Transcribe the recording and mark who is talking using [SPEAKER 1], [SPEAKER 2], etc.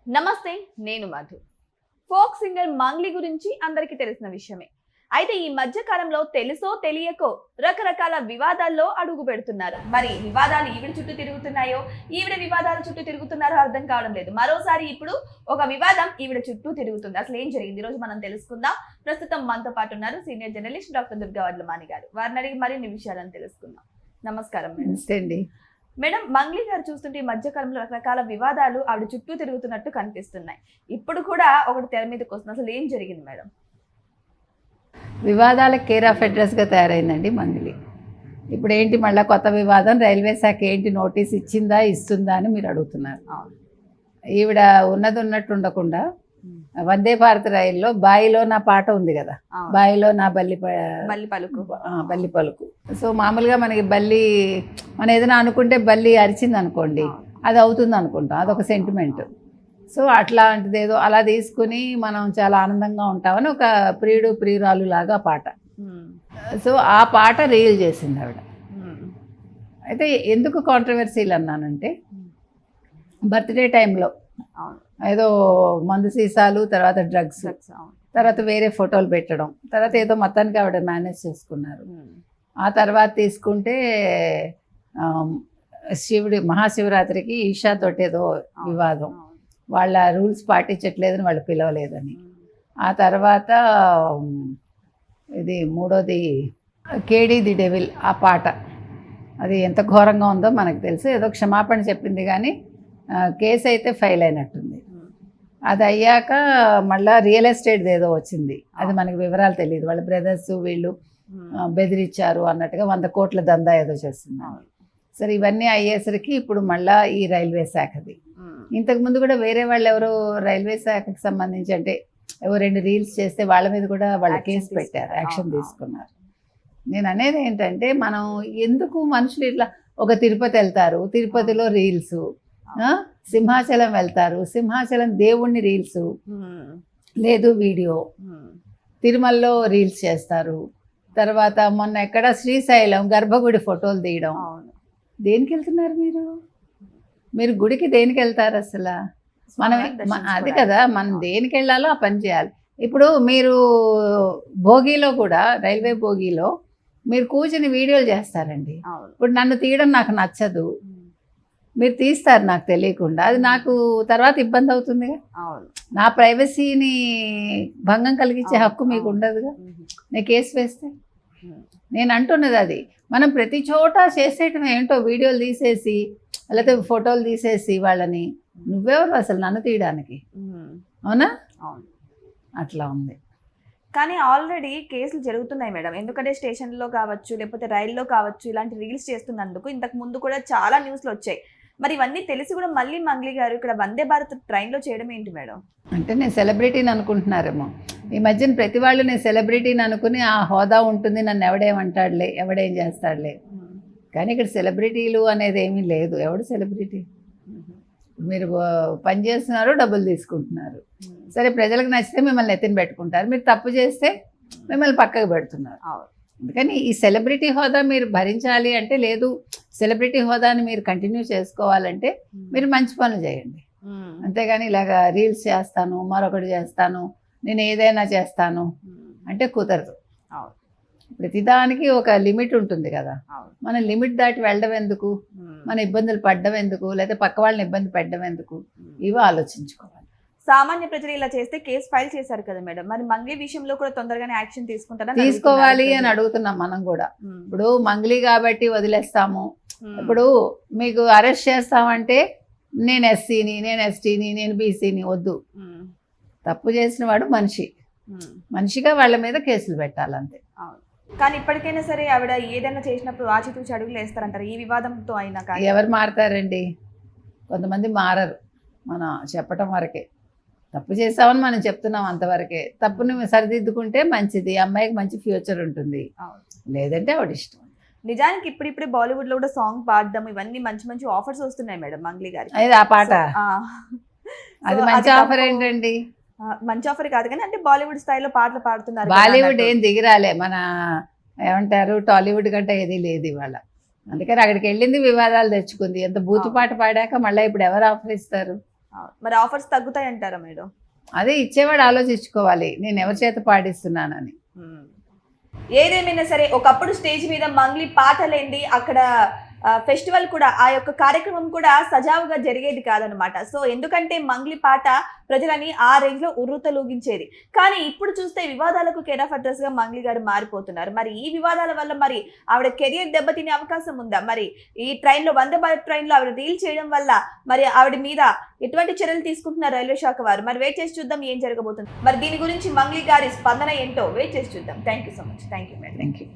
[SPEAKER 1] నమస్తే, నేను Madhu. Folk singer Mangli గురించి అందరికీ తెలిసిన విషయమే. అయితే ఈ మధ్య కాలంలో తెలుసో తెలియకో రకరకాల వివాదాల్లో అడుగు పెడుతున్నారు. మరి వివాదాలు ఈవిడ చుట్టూ తిరుగుతున్నాయో, ఈవిడ వివాదాల చుట్టూ తిరుగుతున్నారో అర్థం కావడం లేదు. మరోసారి ఇప్పుడు ఒక వివాదం ఈవిడ చుట్టూ తిరుగుతుంది. అసలు ఏం జరిగింది ఈ రోజు మనం తెలుసుకుందాం. ప్రస్తుతం మనతో పాటు ఉన్నారు senior journalist doctor Durga Vadlamani గారు. వారిని అడిగి మరిన్ని విషయాలను తెలుసుకుందాం. నమస్కారం మేడం. మేడం, మంగ్లీ గారు చూస్తుంటే ఈ మధ్య కాలంలో రకరకాల వివాదాలు ఆవిడ చుట్టూ తిరుగుతున్నట్టు కనిపిస్తున్నాయి. ఇప్పుడు కూడా ఒకటి తెర మీదకి వస్తుంది. అసలు ఏం జరిగింది మేడం?
[SPEAKER 2] వివాదాల కేర్ ఆఫ్ అడ్రస్గా తయారైందండి మంగ్లీ. ఇప్పుడు ఏంటి మళ్ళీ కొత్త వివాదం? రైల్వే శాఖ ఏంటి నోటీస్ ఇచ్చిందా ఇస్తుందా అని మీరు అడుగుతున్నారు. ఈవిడ ఉన్నట్టు ఉండకుండా వందే భారత్ రైల్లో బాయిలో నా పాట ఉంది కదా, బాయిలో నా బల్లి పలుకు. సో మామూలుగా మనకి బల్లి మనం ఏదైనా అనుకుంటే బల్లి అరిచింది అనుకోండి, అది అవుతుంది అనుకుంటాం, అదొక సెంటిమెంట్. సో అట్లాంటిది ఏదో అలా తీసుకుని మనం చాలా ఆనందంగా ఉంటామని ఒక ప్రియుడు ప్రియురాలు లాగా పాట. సో ఆ పాట రీల్ చేసింది ఆవిడ. అయితే ఎందుకు కాంట్రవర్సీలు అన్నానంటే, బర్త్డే టైంలో ఏదో మందు సీసాలు, తర్వాత డ్రగ్స్, తర్వాత వేరే ఫోటోలు పెట్టడం, తర్వాత ఏదో మొత్తానికి ఆవిడ మేనేజ్ చేసుకున్నారు. ఆ తర్వాత తీసుకుంటే మహాశివరాత్రికి ఈషాతోటి ఏదో వివాదం, వాళ్ళ రూల్స్ పాటించట్లేదని వాళ్ళు పిలవలేదని. ఆ తర్వాత ఇది మూడోది కేడీ ది డెవిల్, ఆ పాట అది ఎంత ఘోరంగా ఉందో మనకు తెలుసు. ఏదో క్షమాపణ చెప్పింది కానీ కేసు అయితే ఫైల్ అయినట్టుంది. అది అయ్యాక మళ్ళీ రియల్ ఎస్టేట్ ఏదో వచ్చింది, అది మనకి వివరాలు తెలియదు. వాళ్ళ బ్రదర్స్ వీళ్ళు బెదిరించారు అన్నట్టుగా 100 కోట్ల దందా ఏదో చేస్తున్నారు. సరే ఇవన్నీ అయ్యేసరికి ఇప్పుడు మళ్ళీ ఈ రైల్వే శాఖది. ఇంతకుముందు కూడా వేరే వాళ్ళు ఎవరో రైల్వే శాఖకి సంబంధించి అంటే ఎవరో 2 రీల్స్ చేస్తే వాళ్ళ మీద కూడా వాళ్ళు కేసు పెట్టారు, యాక్షన్ తీసుకున్నారు. నేను అనేది ఏంటంటే, మనం ఎందుకు మనుషులు ఇట్లా ఒక తిరుపతి వెళ్తారు, తిరుపతిలో రీల్స్, సింహాచలం వెళ్తారు, సింహాచలం దేవుణ్ణి రీల్స్ లేదు వీడియో, తిరుమలలో రీల్స్ చేస్తారు. తర్వాత మొన్న ఎక్కడ శ్రీశైలం గర్భగుడి ఫోటోలు తీయడం. దేనికి వెళ్తున్నారు మీరు గుడికి దేనికి వెళ్తారు అసలు? మనం అది కదా, మనం దేనికి వెళ్ళాలో ఆ పని చేయాలి. ఇప్పుడు మీరు భోగిలో కూడా, రైల్వే భోగిలో మీరు కూర్చుని వీడియోలు చేస్తారండి. ఇప్పుడు నన్ను తీయడం నాకు నచ్చదు, మీరు తీస్తారు నాకు తెలియకుండా, అది నాకు తర్వాత ఇబ్బంది అవుతుందిగా. నా ప్రైవసీని భంగం కలిగించే హక్కు మీకు ఉండదుగా. నేను కేసు వేస్తే నేను అంటున్నది అది. మనం ప్రతి చోట చేసేయటం ఏంటో, వీడియోలు తీసేసి లేకపోతే ఫోటోలు తీసేసి వాళ్ళని, నువ్వెవరు అసలు నన్ను తీయడానికి? అవునా? అట్లా ఉంది.
[SPEAKER 1] కానీ ఆల్రెడీ కేసులు జరుగుతున్నాయి మేడం. ఎందుకంటే స్టేషన్లో కావచ్చు, లేకపోతే రైల్లో కావచ్చు, ఇలాంటి రీల్స్ చేస్తున్నందుకు ఇంతకు ముందు కూడా చాలా న్యూస్లు వచ్చాయి. మరి ఇవన్నీ తెలిసి కూడా మళ్ళీ మంగ్లీ గారు ఇక్కడ వందే భారత్ ట్రైన్లో చేయడం ఏంటి మేడం?
[SPEAKER 2] అంటే నేను సెలబ్రిటీని అనుకుంటున్నారేమో. ఈ మధ్యన ప్రతి వాళ్ళు నేను సెలబ్రిటీని అనుకుని ఆ హోదా ఉంటుంది, నన్ను ఎవడేమంటాడులే, ఎవడేం చేస్తాడులే. కానీ ఇక్కడ సెలబ్రిటీలు అనేది ఏమీ లేదు. ఎవడు సెలబ్రిటీ? మీరు పని చేస్తున్నారు, డబ్బులు తీసుకుంటున్నారు. సరే ప్రజలకు నచ్చితే మిమ్మల్ని ఎత్తిన పెట్టుకుంటారు, మీరు తప్పు చేస్తే మిమ్మల్ని పక్కకు పెడుతున్నారు. అందుకని ఈ సెలబ్రిటీ హోదా మీరు భరించాలి అంటే లేదు, సెలబ్రిటీ హోదాని మీరు కంటిన్యూ చేసుకోవాలంటే మీరు మంచి పనులు చేయండి. అంతేగాని ఇలాగా రీల్స్ చేస్తాను, మరొకటి చేస్తాను, నేను ఏదైనా చేస్తాను అంటే కుదరదు. ప్రతిదానికి ఒక లిమిట్ ఉంటుంది కదా. మన లిమిట్ దాటి వెళ్ళడం ఎందుకు, మన ఇబ్బందులు పడడం ఎందుకు, లేకపోతే పక్క వాళ్ళని ఇబ్బంది పెట్టడం ఎందుకు, ఇవి ఆలోచించుకోవాలి.
[SPEAKER 1] సామాన్య ప్రజలు ఇలా చేస్తే కేసు ఫైల్ చేశారు కదా మేడం, మరి మంగ్లీ విషయంలో కూడా తొందరగానే యాక్షన్
[SPEAKER 2] తీసుకోవాలి అని అడుగుతున్నాం మనం కూడా. ఇప్పుడు మంగ్లీ కాబట్టి వదిలేస్తాము. ఇప్పుడు మీకు అరెస్ట్ చేస్తామంటే నేను ఎస్సీని, నేను ఎస్టీని, నేను బీసీని వద్దు. తప్పు చేసిన వాడు మనిషిగా వాళ్ళ మీద కేసులు పెట్టాలంతే.
[SPEAKER 1] కానీ ఇప్పటికైనా సరే ఆవిడ ఏదైనా చేసినప్పుడు ఆచితూచి అడుగులు వేస్తారంటారు ఈ వివాదంతో అయినా? కానీ
[SPEAKER 2] ఎవరు మారతారండి? కొంతమంది మారరు. మనం చెప్పటం వరకే. తప్పు చేసామని మనం చెప్తున్నాం అంతవరకే. తప్పుని సరిదిద్దుకుంటే మంచిది, అమ్మాయికి మంచి ఫ్యూచర్ ఉంటుంది. లేదంటే ఆవిడ ఇష్టం.
[SPEAKER 1] నిజానికి ఇప్పుడిప్పుడే బాలీవుడ్ లో కూడా సాంగ్ పాడడం, ఇవన్నీ మంచి మంచి ఆఫర్స్ వస్తున్నాయి మేడం మంగ్లీ గారికి.
[SPEAKER 2] ఆ పాట అది మంచి ఆఫర్ ఏంటండి?
[SPEAKER 1] మంచి ఆఫర్ కాదు కానీ అంటే బాలీవుడ్ స్థాయిలో పాటలు పాడుతున్నారు.
[SPEAKER 2] బాలీవుడ్ ఏం దిగిరాలే, మన ఏమంటారు టాలీవుడ్ కంటే ఏది లేదు ఇవాళ. అందుకని అక్కడికి వెళ్ళింది, వివాదాలు తెచ్చుకుంది. ఎంత బూతు పాట పాడాక మళ్ళీ ఇప్పుడు ఎవరు ఆఫర్ ఇస్తారు?
[SPEAKER 1] మరి ఆఫర్స్ తగ్గుతాయి అంటారా మేడం?
[SPEAKER 2] అదే ఇచ్చేవాడు ఆలోచించుకోవాలి నేను ఎవరి చేత పాడిస్తున్నానని.
[SPEAKER 1] ఏదేమైనా సరే ఒకప్పుడు స్టేజ్ మీద మంగ్లీ పాట లేనిది అక్కడ ఫెస్టివల్ కూడా ఆ యొక్క కార్యక్రమం కూడా సజావుగా జరిగేది కాదనమాట. సో ఎందుకంటే మంగ్లీ పాట ప్రజలని ఆ రేంజ్ లో ఉర్రూతలూగించేది. కానీ ఇప్పుడు చూస్తే వివాదాలకు కేర్ ఆఫ్ అడ్రస్ గా మంగ్లీ గారు మారిపోతున్నారు. మరి ఈ వివాదాల వల్ల మరి ఆవిడ కెరియర్ దెబ్బతినే అవకాశం ఉందా? మరి ఈ ట్రైన్ లో వందే భారత్ ట్రైన్ లో ఆవిడ రీల్ చేయడం వల్ల మరి ఆవిడ మీద ఎటువంటి చర్యలు తీసుకుంటున్నారు రైల్వే శాఖ వారు? మరి వెయిట్ చేసి చూద్దాం ఏం జరగబోతుంది. మరి దీని గురించి మంగ్లీ గారి స్పందన ఏంటో వెయిట్ చేసి చూద్దాం. Thank you so much. Thank you madam.
[SPEAKER 2] Thank you.